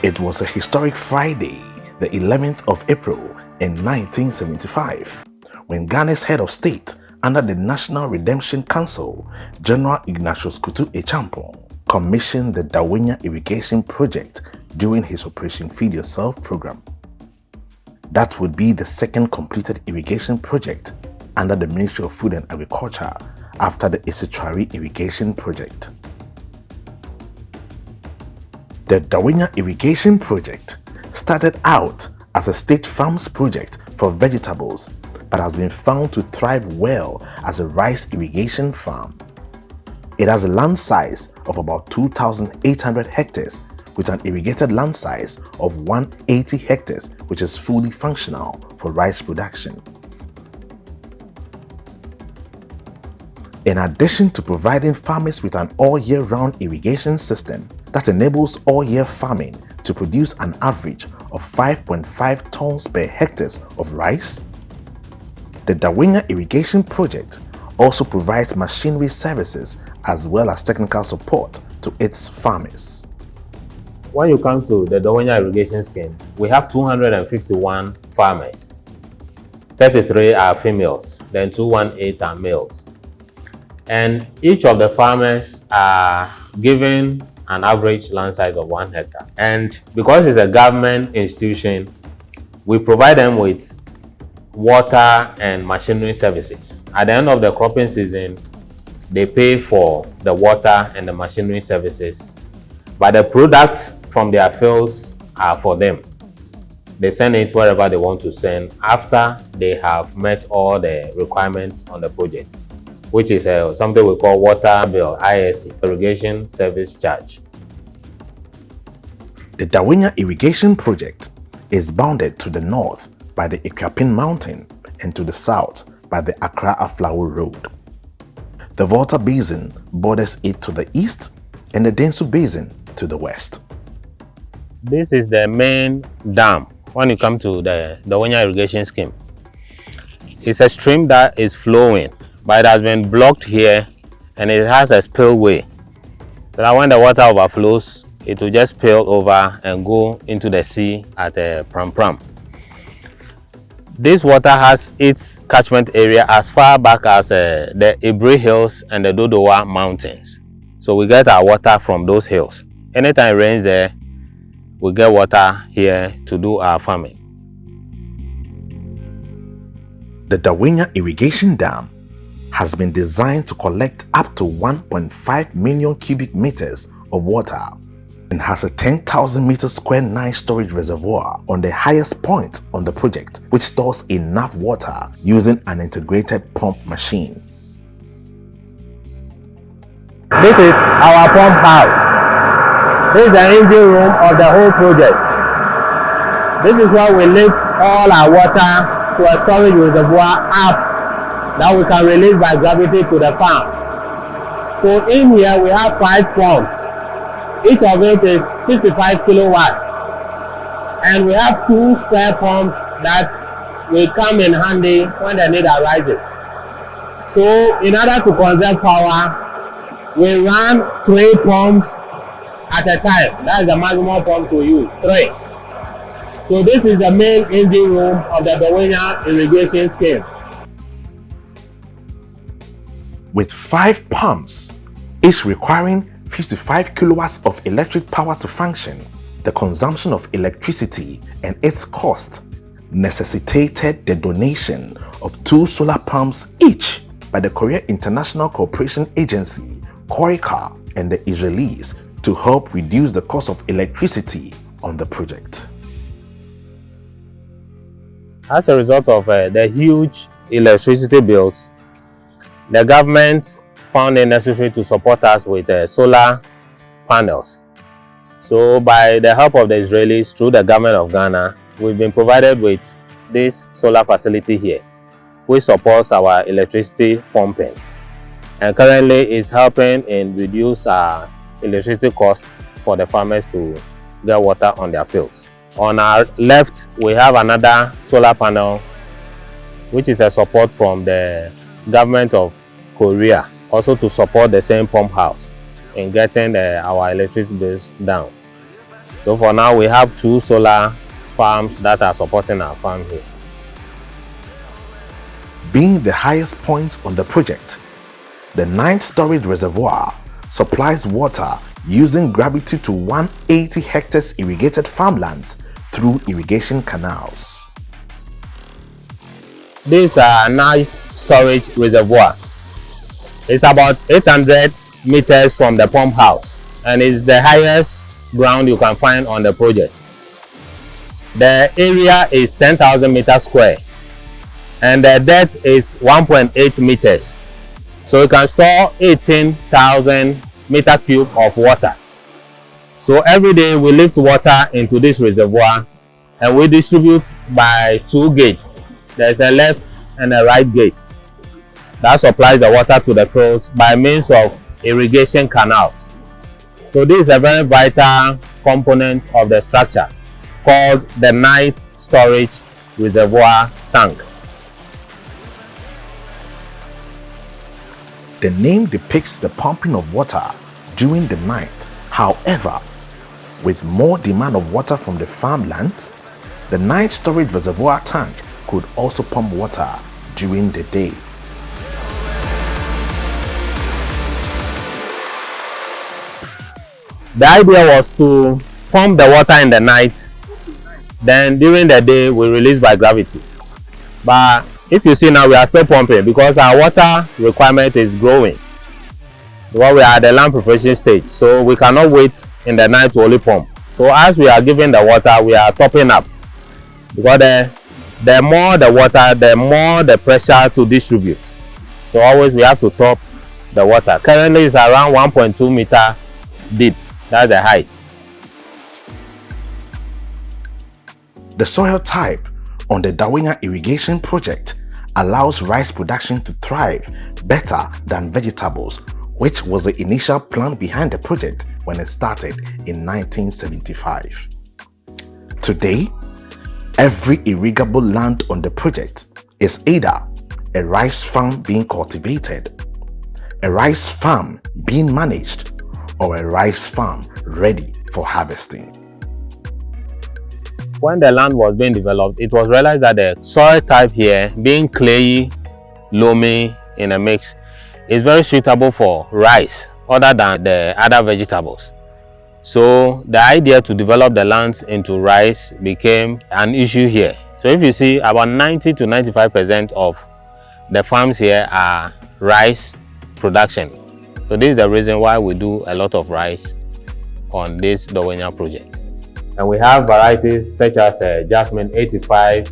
It was a historic Friday, the 11th of April in 1975, when Ghana's head of state under the National Redemption Council, General Ignatius Kutu Echampong, commissioned the Dahwenya Irrigation Project during his Operation Feed Yourself program. That would be the second completed irrigation project under the Ministry of Food and Agriculture after the Isitwari Irrigation Project. The Dahwenya Irrigation Project started out as a state farms project for vegetables, but has been found to thrive well as a rice irrigation farm. It has a land size of about 2,800 hectares with an irrigated land size of 180 hectares, which is fully functional for rice production. In addition to providing farmers with an all-year-round irrigation system that enables all-year farming to produce an average of 5.5 tons per hectare of rice, the Dahwenya Irrigation Project also provides machinery services as well as technical support to its farmers. When you come to the Dahwenya Irrigation Scheme, we have 251 farmers. 33 are females, then 218 are males. And each of the farmers are given an average land size of 1 hectare. And because it's a government institution, we provide them with water and machinery services. At the end of the cropping season, they pay for the water and the machinery services, but the products from their fields are for them. They send it wherever they want to send after they have met all the requirements on the project, which is something we call water bill, ISC, irrigation service charge. The Dahwenya Irrigation Project is bounded to the north by the Ikuapin Mountain and to the south by the Accra-Aflao Road. The Volta Basin borders it to the east and the Densu Basin to the west. This is the main dam when you come to the Dahwenya Irrigation Scheme. It's a stream that is flowing, but it has been blocked here and it has a spillway. So that when the water overflows, it will just spill over and go into the sea at Pram Pram. This water has its catchment area as far back as the Ibre Hills and the Dodowa Mountains. So we get our water from those hills. Anytime it rains there, we get water here to do our farming. The Dahwenya Irrigation Dam has been designed to collect up to 1.5 million cubic meters of water and has a 10,000 meter square 9 storage reservoir on the highest point on the project, which stores enough water using an integrated pump machine. This is our pump house. This is the engine room of the whole project. This is where we lift all our water to a storage reservoir up that we can release by gravity to the farms. So in here we have 5 pumps. Each of it is 55 kilowatts. And we have 2 spare pumps that will come in handy when the need arises. So in order to conserve power, we run 3 pumps at a time. That's the maximum pumps we use, 3. So this is the main engine room of the Dahwenya Irrigation Scheme. With 5 pumps, each requiring 55 kilowatts of electric power to function, the consumption of electricity and its cost necessitated the donation of 2 solar pumps each by the Korea International Cooperation Agency, KOICA, and the Israelis to help reduce the cost of electricity on the project. As a result of the huge electricity bills, the government found it necessary to support us with solar panels. So by the help of the Israelis through the government of Ghana, we've been provided with this solar facility here, which supports our electricity pumping. And currently is helping in reduce our electricity costs for the farmers to get water on their fields. On our left, we have another solar panel, which is a support from the government of Korea, also to support the same pump house in getting our electricity bills down. So for now, we have 2 solar farms that are supporting our farm here. Being the highest point on the project, the 9th storage reservoir supplies water using gravity to 180 hectares irrigated farmlands through irrigation canals. This 9th storage reservoir is about 800 meters from the pump house and is the highest ground you can find on the project. The area is 10,000 meters square and the depth is 1.8 meters. So you can store 18,000 meter cube of water. So every day we lift water into this reservoir and we distribute by 2 gates. There's a left and a right gate that supplies the water to the fields by means of irrigation canals. So this is a very vital component of the structure called the 9th storage reservoir tank. The name depicts the pumping of water during the night. However, with more demand of water from the farmlands, the 9th storage reservoir tank could also pump water during the day. The idea was to pump the water in the night, then during the day we release by gravity. But if you see now, we are still pumping because our water requirement is growing. Because we are at the land preparation stage, so we cannot wait in the night to only pump. So as we are giving the water, we are topping up. Because the more the water, the more the pressure to distribute. So always we have to top the water. Currently it's around 1.2 meter deep. That's the height. The soil type on the Dahwenya Irrigation Project allows rice production to thrive better than vegetables, which was the initial plan behind the project when it started in 1975. Today, every irrigable land on the project is either a rice farm being cultivated, a rice farm being managed, or a rice farm ready for harvesting. When the land was being developed, it was realized that the soil type here, being clayey, loamy in a mix, is very suitable for rice other than the other vegetables. So the idea to develop the lands into rice became an issue here. So if you see, about 90 to 95% of the farms here are rice production. So this is the reason why we do a lot of rice on this Dahwenya project. And we have varieties such as jasmine 85,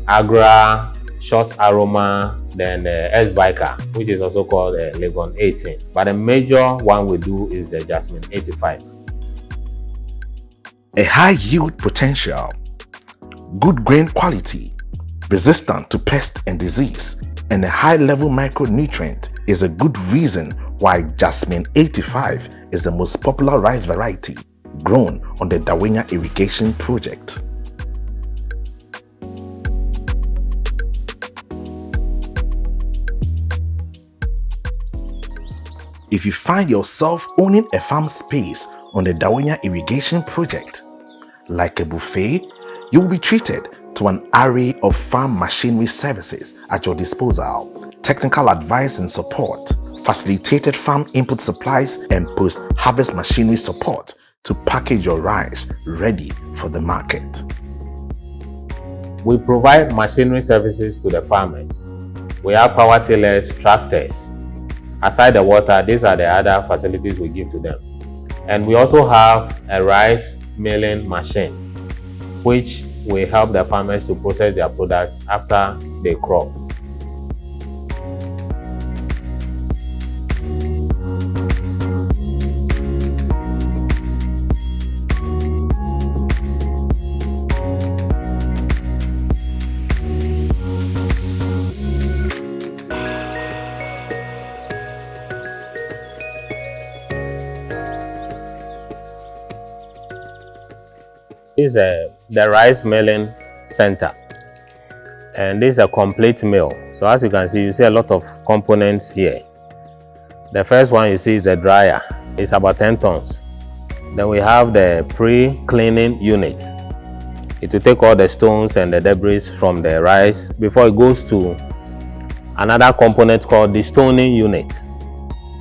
Agra, short aroma, then S-bica, which is also called Legon 18. But the major one we do is the jasmine 85. A high yield potential, good grain quality, resistant to pest and disease, and a high level micronutrient is a good reason why jasmine 85 is the most popular rice variety grown on the Dahwenya Irrigation Project. If you find yourself owning a farm space on the Dahwenya Irrigation Project, like a buffet, you will be treated to an array of farm machinery services at your disposal, technical advice and support, facilitated farm input supplies, and post-harvest machinery support to package your rice ready for the market. We provide machinery services to the farmers. We have power tillers, tractors. Aside the water, these are the other facilities we give to them. And we also have a rice milling machine, which will help the farmers to process their products after they crop. This is the rice milling center, and this is a complete mill. So as you can see, you see a lot of components here. The first one you see is the dryer. It's about 10 tons. Then we have the pre-cleaning unit. It will take all the stones and the debris from the rice before it goes to another component called the stoning unit.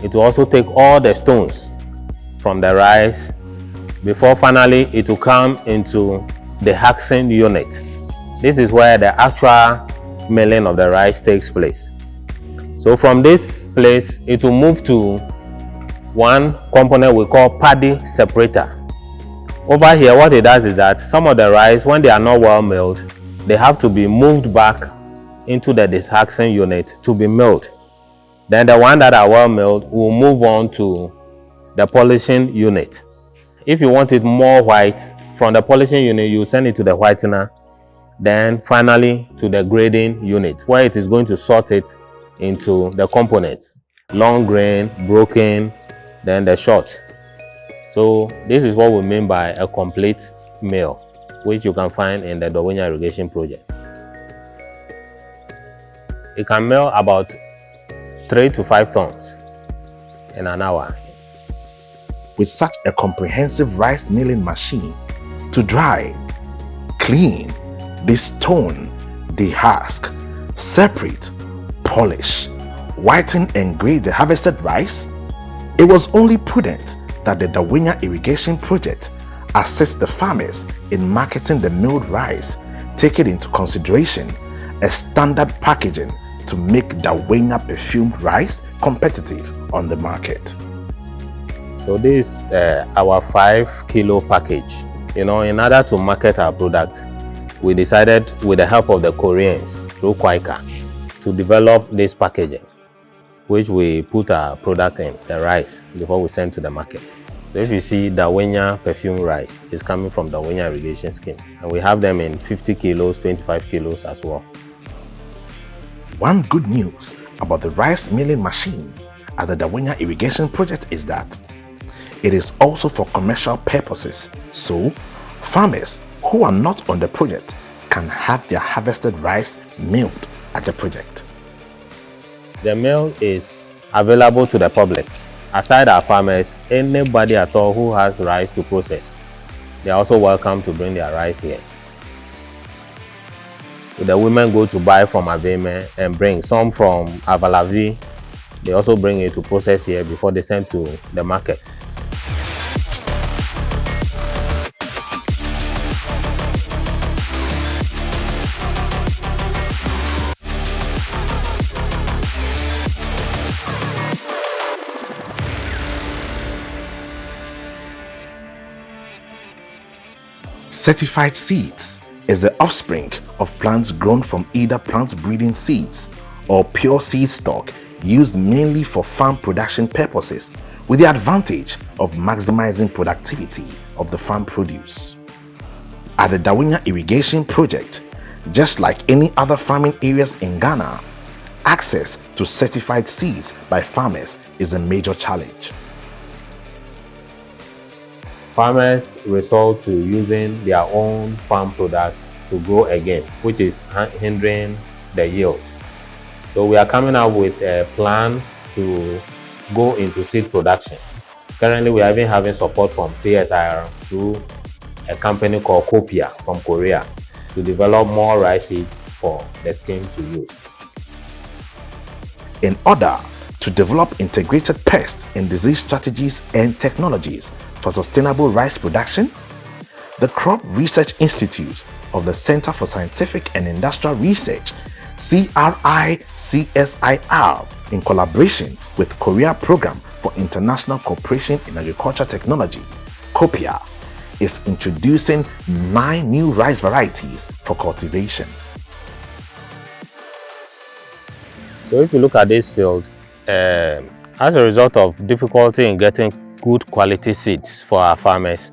It will also take all the stones from the rice before finally it will come into the husking unit. This is where the actual milling of the rice takes place. So from this place, it will move to one component we call paddy separator. Over here, what it does is that some of the rice, when they are not well milled, they have to be moved back into the dishusking unit to be milled. Then the one that are well milled will move on to the polishing unit. If you want it more white, from the polishing unit, you send it to the whitener, then finally to the grading unit, where it is going to sort it into the components: long grain, broken, then the short. So this is what we mean by a complete mill, which you can find in the Dahwenya Irrigation Project. It can mill about 3 to 5 tons in an hour. With such a comprehensive rice milling machine to dry, clean, destone, dehusk, separate, polish, whiten and grade the harvested rice, it was only prudent that the Dahwenya Irrigation Project assists the farmers in marketing the milled rice, taking into consideration a standard packaging to make Dahwenya perfumed rice competitive on the market. So this is our 5 kilo package. In order to market our product, we decided, with the help of the Koreans through KOICA, to develop this packaging, which we put our product in, the rice, before we send to the market. So if you see Dahwenya perfume rice, is coming from Dahwenya Irrigation Scheme. And we have them in 50 kilos, 25 kilos as well. One good news about the rice milling machine at the Dahwenya Irrigation Project is that it is also for commercial purposes, so farmers who are not on the project can have their harvested rice milled at the project. The mill is available to the public. Aside our farmers, anybody at all who has rice to process, they are also welcome to bring their rice here. The women go to buy from Aveme and bring some from Avalavi. They also bring it to process here before they send to the market. Certified seeds is the offspring of plants grown from either plant breeding seeds or pure seed stock used mainly for farm production purposes, with the advantage of maximizing productivity of the farm produce. At the Dahwenya Irrigation Project, just like any other farming areas in Ghana, access to certified seeds by farmers is a major challenge. Farmers resort to using their own farm products to grow again, which is hindering the yields. So we are coming up with a plan to go into seed production. Currently, we are even having support from CSIR through a company called KOICA from Korea to develop more rice seeds for the scheme to use. In order to develop integrated pest and disease strategies and technologies for sustainable rice production, the Crop Research Institute of the Center for Scientific and Industrial Research, CRICSIR, in collaboration with Korea Program for International Cooperation in Agriculture Technology, KOICA, is introducing 9 new rice varieties for cultivation. So if you look at this field, as a result of difficulty in getting good quality seeds for our farmers,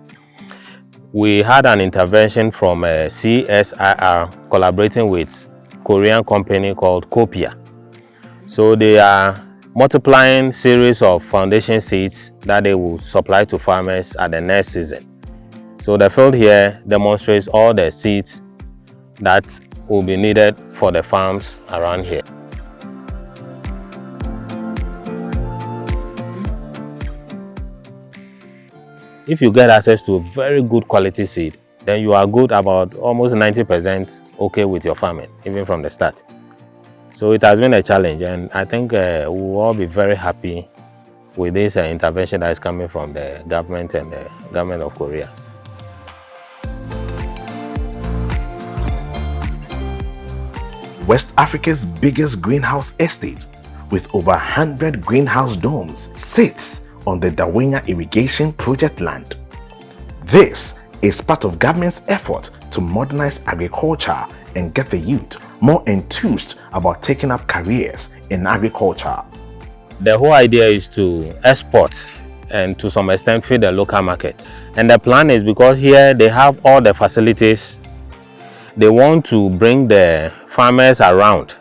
we had an intervention from CSIR collaborating with Korean company called KOICA. So they are multiplying series of foundation seeds that they will supply to farmers at the next season. So the field here demonstrates all the seeds that will be needed for the farms around here. If you get access to very good quality seed, then you are good about almost 90% okay with your farming, even from the start. So it has been a challenge, and I think we will all be very happy with this intervention that is coming from the government and the government of Korea. West Africa's biggest greenhouse estate, with over 100 greenhouse domes, sits on the Dahwenya Irrigation Project land. This is part of government's effort to modernize agriculture and get the youth more enthused about taking up careers in agriculture. The whole idea is to export and to some extent feed the local market. And the plan is, because here they have all the facilities, they want to bring the farmers around.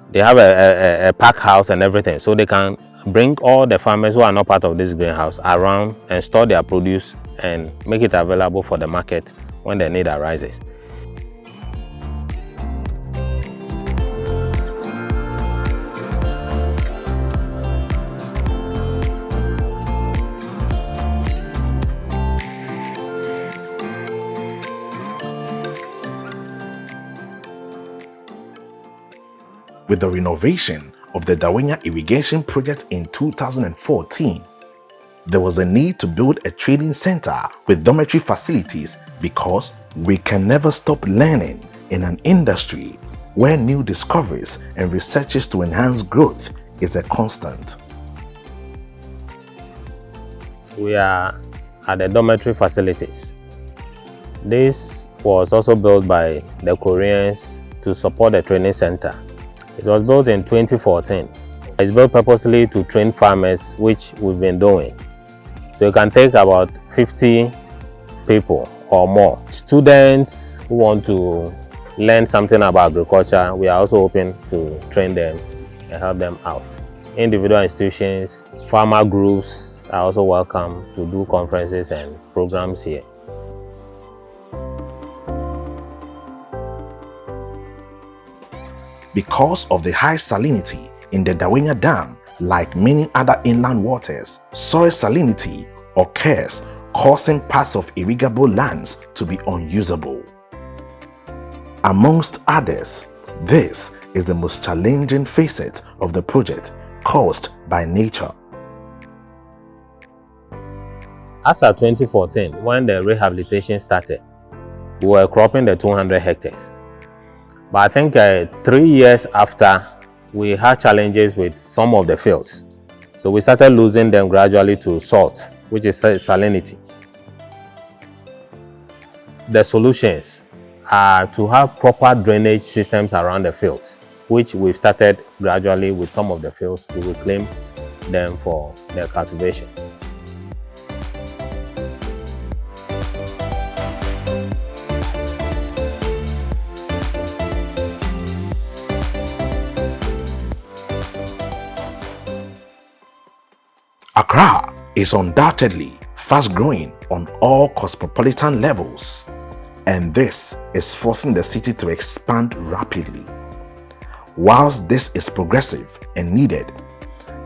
They have a pack house and everything, so they can bring all the farmers who are not part of this greenhouse around and store their produce and make it available for the market when the need arises. With the renovation of the Dahwenya Irrigation Project in 2014, there was a need to build a training center with dormitory facilities, because we can never stop learning in an industry where new discoveries and researches to enhance growth is a constant. We are at the dormitory facilities. This was also built by the Koreans to support the training center. It was built in 2014. It's built purposely to train farmers, which we've been doing. So you can take about 50 people or more. Students who want to learn something about agriculture, we are also hoping to train them and help them out. Individual institutions, farmer groups are also welcome to do conferences and programs here. Because of the high salinity in the Dahwenya Dam, like many other inland waters, soil salinity occurs, causing parts of irrigable lands to be unusable. Amongst others, this is the most challenging facet of the project, caused by nature. As of 2014, when the rehabilitation started, we were cropping the 200 hectares. But I think 3 years after, we had challenges with some of the fields. So we started losing them gradually to salt, which is salinity. The solutions are to have proper drainage systems around the fields, which we've started gradually with some of the fields to reclaim them for their cultivation. Accra is undoubtedly fast-growing on all cosmopolitan levels, and this is forcing the city to expand rapidly. Whilst this is progressive and needed,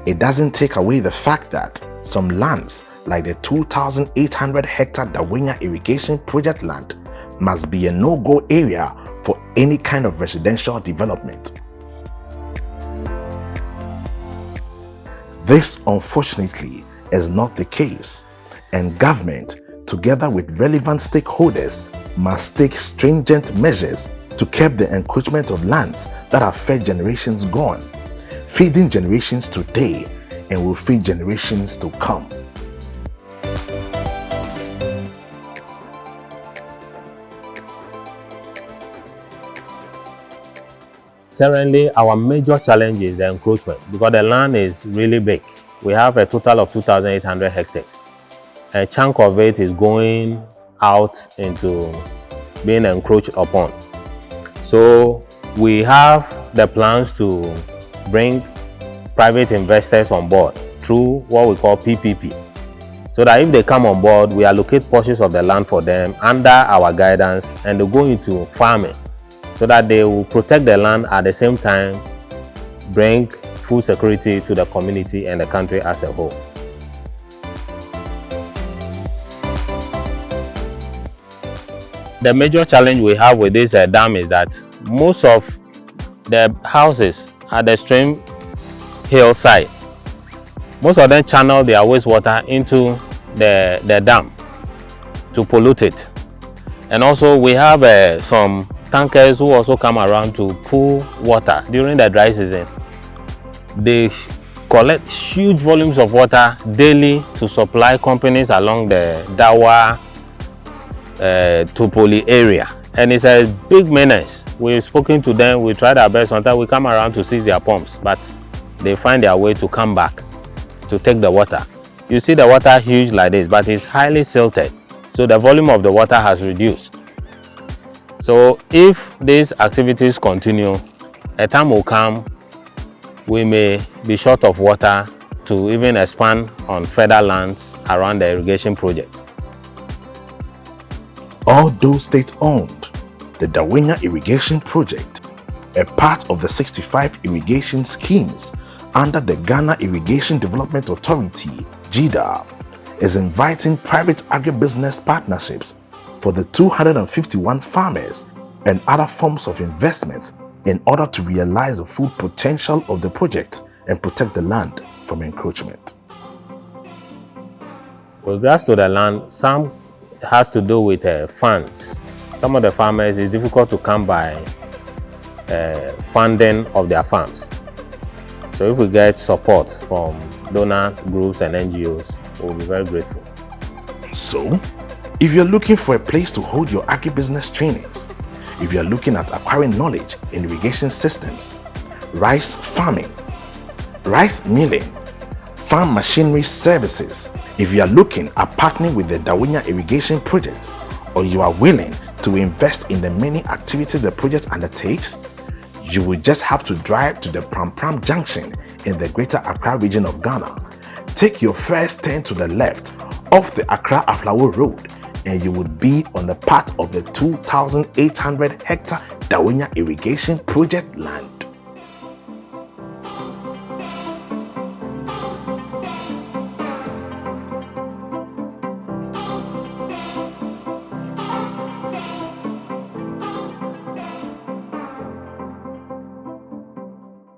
it doesn't take away the fact that some lands, like the 2,800 hectare Dahwenya Irrigation Project land, must be a no-go area for any kind of residential development. This, unfortunately, is not the case, and government, together with relevant stakeholders, must take stringent measures to curb the encroachment of lands that have fed generations gone, feeding generations today and will feed generations to come. Currently, our major challenge is the encroachment, because the land is really big. We have a total of 2,800 hectares. A chunk of it is going out into being encroached upon. So we have the plans to bring private investors on board through what we call PPP. So that if they come on board, we allocate portions of the land for them under our guidance, and they go into farming, so that they will protect the land at the same time bring food security to the community and the country as a whole. the major challenge we have with this dam is that most of the houses at the extreme hillside, most of them channel their wastewater into the dam to pollute it. And also we have some tankers who also come around to pull water during the dry season. They collect huge volumes of water daily to supply companies along the Dawa Tupoli area, and it's a big menace. We've spoken to them, we tried our best. Sometimes we come around to seize their pumps, but they find their way to come back to take the water. You see the water huge like this, but it's highly silted, so the volume of the water has reduced. So if these activities continue, a time will come we may be short of water to even expand on further lands around the irrigation project. Although state-owned, the Dahwenya Irrigation Project, a part of the 65 irrigation schemes under the Ghana Irrigation Development Authority, GIDA, is inviting private agribusiness partnerships for the 251 farmers and other forms of investments in order to realize the full potential of the project and protect the land from encroachment. With regards to the land, some has to do with funds. Some of the farmers, it's difficult to come by funding of their farms. So if we get support from donor groups and NGOs, we'll be very grateful. So, if you're looking for a place to hold your agribusiness trainings, if you're looking at acquiring knowledge in irrigation systems, rice farming, rice milling, farm machinery services, if you are looking at partnering with the Dahwenya Irrigation Project, or you are willing to invest in the many activities the project undertakes, you will just have to drive to the Pram Pram Junction in the Greater Accra region of Ghana. Take your first turn to the left off the Accra-Aflao road, and you would be on the part of the 2,800 hectare Dahwenya Irrigation Project land.